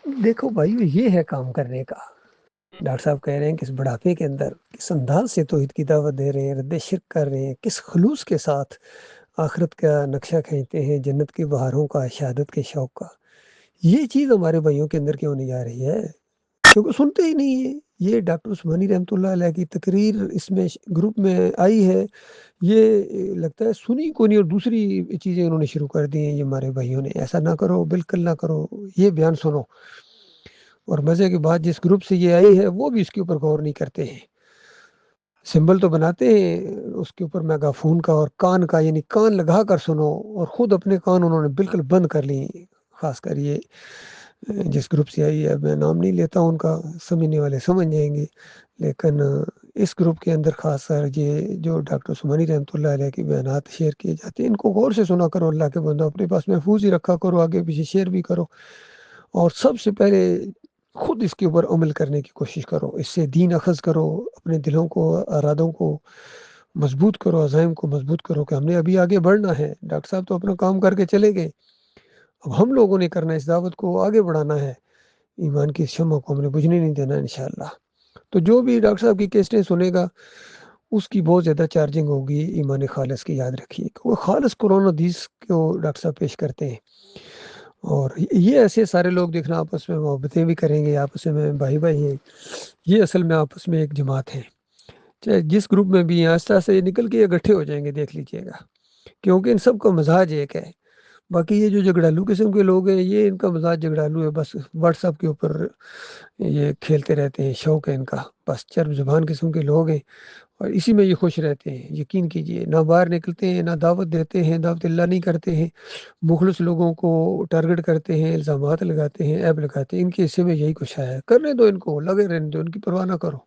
دیکھو بھائی یہ ہے کام کرنے کا. ڈاکٹر صاحب کہہ رہے ہیں کہ اس بڑھاپے کے اندر کس انداز سے توحید کی دعوت دے رہے ہیں، رد شرک کر رہے ہیں، کس خلوص کے ساتھ آخرت کا نقشہ کھینچتے ہیں، جنت کی بہاروں کا، شہادت کے شوق کا. یہ چیز ہمارے بھائیوں کے اندر کیوں نہیں آ رہی ہے؟ کیونکہ سنتے ہی نہیں ہے. یہ ڈاکٹر عثمانی رحمۃ اللہ علیہ کی تقریر اس میں گروپ میں آئی ہے، یہ لگتا ہے سنی کو نہیں اور دوسری چیزیں انہوں نے شروع کر دی ہیں. یہ ہمارے بھائیوں نے ایسا نہ کرو، بالکل نہ کرو، یہ بیان سنو. اور مزے کی بات جس گروپ سے یہ آئی ہے وہ بھی اس کے اوپر غور نہیں کرتے ہیں. سمبل تو بناتے ہیں اس کے اوپر میگا فون کا اور کان کا، یعنی کان لگا کر سنو، اور خود اپنے کان انہوں نے بالکل بند کر لی. خاص کر یہ جس گروپ سے آئی ہے، میں نام نہیں لیتا ان کا، سمجھنے والے سمجھ جائیں گے. لیکن اس گروپ کے اندر خاص کر یہ جو ڈاکٹر عثمانی رحمۃ اللہ علیہ کے بیانات شیئر کیے جاتے ہیں، ان کو غور سے سنا کرو. اللہ کے بندو اپنے پاس محفوظ ہی رکھا کرو، آگے پیچھے شیئر بھی کرو، اور سب سے پہلے خود اس کے اوپر عمل کرنے کی کوشش کرو. اس سے دین اخذ کرو، اپنے دلوں کو، ارادوں کو مضبوط کرو، عزائم کو مضبوط کرو کہ ہم نے ابھی آگے بڑھنا ہے. ڈاکٹر صاحب تو اپنا کام کر کے چلے گئے، اب ہم لوگوں نے کرنا ہے، اس دعوت کو آگے بڑھانا ہے. ایمان کی شمع کو ہم نے بجھنے نہیں دینا انشاءاللہ. تو جو بھی ڈاکٹر صاحب کی کیسٹیں سنے گا اس کی بہت زیادہ چارجنگ ہوگی. ایمان خالص کی یاد رکھیے کہ وہ خالص قرآن و حدیث کو ڈاکٹر صاحب پیش کرتے ہیں. اور یہ ایسے سارے لوگ دیکھنا آپس میں محبتیں بھی کریں گے، آپس میں بھائی بھائی ہیں. یہ اصل میں آپس میں ایک جماعت ہے. چاہے جس گروپ میں بھی ہیں، آہستہ آہستہ یہ نکل کے یہ اکٹھے ہو جائیں گے، دیکھ لیجیے گا. کیونکہ ان سب کا مزاج ایک ہے. باقی یہ جو جھگڑالو قسم کے لوگ ہیں، یہ ان کا مزاج جھگڑالو ہے. بس واٹس ایپ کے اوپر یہ کھیلتے رہتے ہیں، شوق ہے ان کا. بس چرب زبان قسم کے لوگ ہیں اور اسی میں یہ خوش رہتے ہیں. یقین کیجئے، نہ باہر نکلتے ہیں، نہ دعوت دیتے ہیں، دعوت اللہ نہیں کرتے ہیں، مخلص لوگوں کو ٹارگٹ کرتے ہیں، الزامات لگاتے ہیں، عیب لگاتے ہیں. ان کے حصے میں یہی کچھ ہے. کرنے دو ان کو، لگے رہنے دو، ان کی پرواہ نہ کرو.